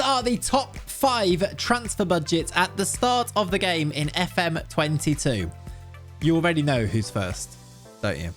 are the top 5 transfer budgets at the start of the game in FM22. You already know who's first, don't you?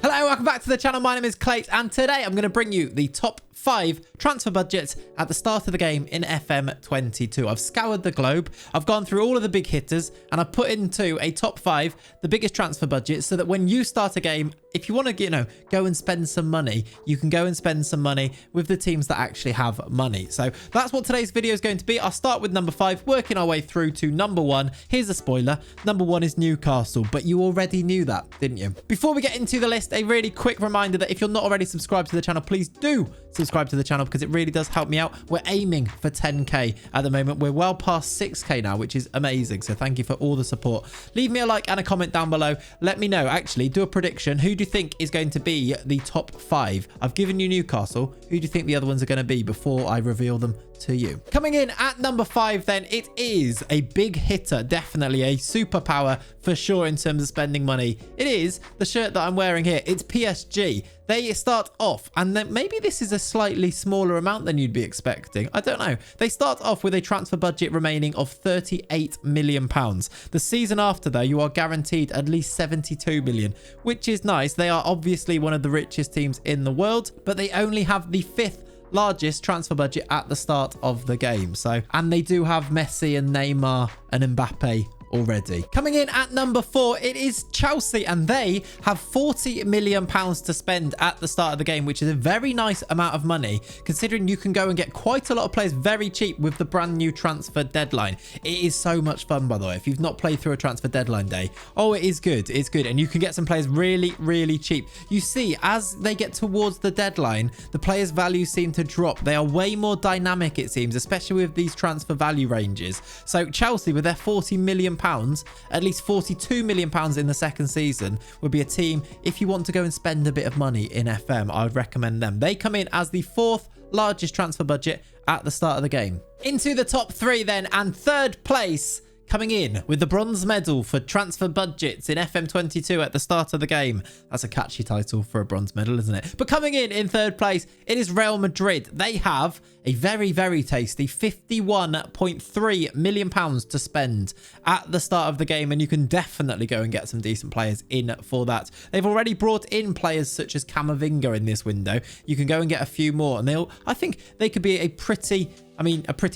Hello, welcome back to the channel. My name is Clayts, and today I'm going to bring you the top 5 transfer budgets at the start of the game in FM22. I've scoured the globe, I've gone through all of the big hitters, and I've put into a top 5 the biggest transfer budgets, so that when you start a game, if you want to, go and spend some money, you can go and spend some money with the teams that actually have money. So that's what today's video is going to be. I'll start with number 5, working our way through to number 1. Here's a spoiler. Number 1 is Newcastle, but you already knew that, didn't you? Before we get into the list, a really quick reminder that if you're not already subscribed to the channel, please do subscribe to the channel because it really does help me out. We're aiming for 10k at the moment. We're well past 6k now, which is amazing. So thank you for all the support. Leave me a like and a comment down below. Let me know. Actually, do a prediction. Who do you think is going to be the top 5? I've given you Newcastle. Who do you think the other ones are going to be before I reveal them to you? Coming in at number 5 then, it is a big hitter, definitely a superpower for sure in terms of spending money. It is the shirt that I'm wearing here. It's PSG. They start off, and then maybe this is a slightly smaller amount than you'd be expecting. I don't know. They start off with a transfer budget remaining of £38 million. The season after, though, you are guaranteed at least 72 million, which is nice. They are obviously one of the richest teams in the world, but they only have the 5th largest transfer budget at the start of the game. So, and they do have Messi and Neymar and Mbappe already. Coming in at number 4, it is Chelsea, and they have £40 million to spend at the start of the game, which is a very nice amount of money considering you can go and get quite a lot of players very cheap with the brand new transfer deadline. It is so much fun, by the way. If you've not played through a transfer deadline day, it is good. It's good, and you can get some players really cheap. You see, as they get towards the deadline, the players' values seem to drop. They are way more dynamic, it seems, especially with these transfer value ranges. So Chelsea, with their £40 million, at least £42 million in the second season, would be a team, if you want to go and spend a bit of money in FM, I would recommend them. They come in as the 4th largest transfer budget at the start of the game. Into the top 3 then, and 3rd place, coming in with the bronze medal for transfer budgets in FM22 at the start of the game. That's a catchy title for a bronze medal, isn't it? But coming in 3rd place, it is Real Madrid. They have a very tasty £51.3 million to spend at the start of the game, and you can definitely go and get some decent players in for that. They've already brought in players such as Camavinga in this window. You can go and get a few more, and I think they could be a pretty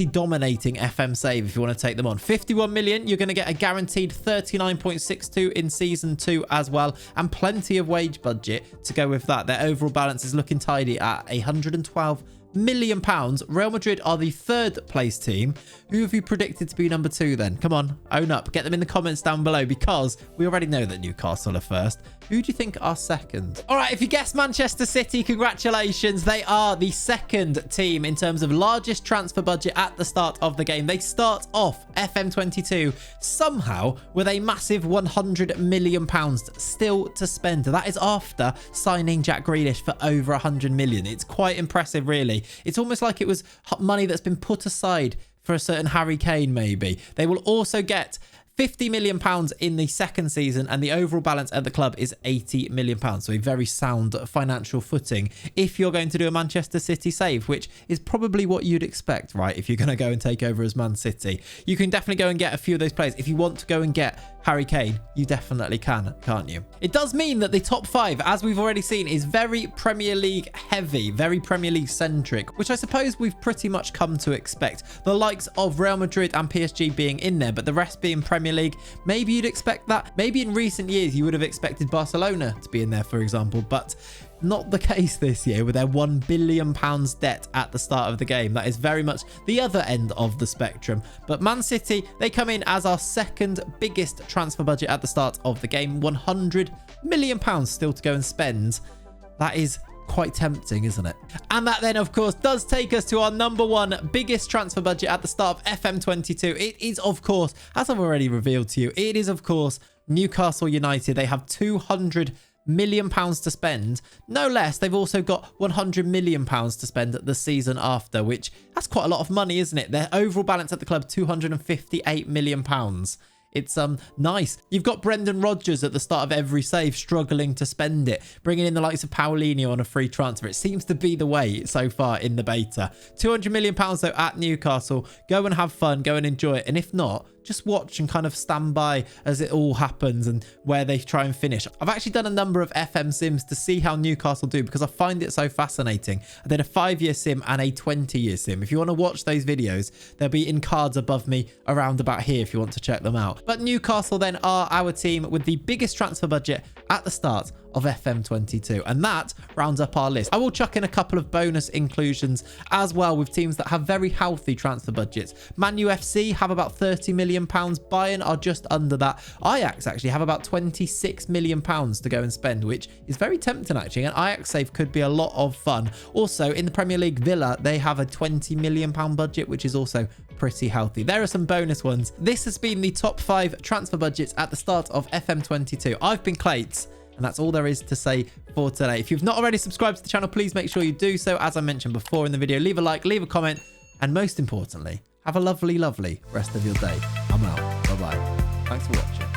dominating FM save if you want to take them on. 51 million, you're going to get a guaranteed 39.62 in season 2 as well, and plenty of wage budget to go with that. Their overall balance is looking tidy at £112 million. Real Madrid are the 3rd place team. Who have you predicted to be number 2 then? Come on, own up. Get them in the comments down below, because we already know that Newcastle are first. Who do you think are second? All right, if you guessed Manchester City, congratulations. They are the 2nd team in terms of largest transfer budget at the start of the game. They start off FM22 somehow with a massive £100 million still to spend. That is after signing Jack Grealish for over 100 million. It's quite impressive, really. It's almost like it was money that's been put aside for a certain Harry Kane, maybe. They will also get £50 million in the second season, and the overall balance at the club is £80 million. So a very sound financial footing if you're going to do a Manchester City save, which is probably what you'd expect, right? If you're going to go and take over as Man City, you can definitely go and get a few of those players. If you want to go and get Harry Kane, you definitely can, can't you? It does mean that the top 5, as we've already seen, is very Premier League heavy, very Premier League centric, which I suppose we've pretty much come to expect. The likes of Real Madrid and PSG being in there, but the rest being Premier League. Maybe you'd expect that. Maybe in recent years you would have expected Barcelona to be in there, for example, but not the case this year with their £1 billion debt at the start of the game. That is very much the other end of the spectrum. But Man City, they come in as our 2nd biggest transfer budget at the start of the game. £100 million still to go and spend. That is quite tempting, isn't it? And that then, of course, does take us to our number 1 biggest transfer budget at the start of FM22. It is, of course, as I've already revealed to you, it is, of course, Newcastle United. They have £200 million to spend. No less, they've also got £100 million to spend the season after, which that's quite a lot of money, isn't it? Their overall balance at the club, £258 million. It's nice. You've got Brendan Rodgers at the start of every save struggling to spend it, bringing in the likes of Paulinho on a free transfer. It seems to be the way so far in the beta. £200 million though at Newcastle. Go and have fun, go and enjoy it. And if not, just watch and kind of stand by as it all happens and where they try and finish. I've actually done a number of FM sims to see how Newcastle do because I find it so fascinating. I did a 5-year sim and a 20-year sim. If you want to watch those videos, they'll be in cards above me around about here if you want to check them out. But Newcastle then are our team with the biggest transfer budget at the start of FM22, and that rounds up our list. I will chuck in a couple of bonus inclusions as well with teams that have very healthy transfer budgets. Man U FC have about £30 million. Bayern are just under that. Ajax actually have about £26 million to go and spend, which is very tempting actually. An Ajax save could be a lot of fun. Also in the Premier League, Villa, they have a £20 million budget, which is also pretty healthy. There are some bonus ones. This has been the top 5 transfer budgets at the start of FM22. I've been Clayts, and that's all there is to say for today. If you've not already subscribed to the channel, please make sure you do so. As I mentioned before in the video, leave a like, leave a comment, and most importantly, have a lovely, lovely rest of your day. I'm out. Bye-bye. Thanks for watching.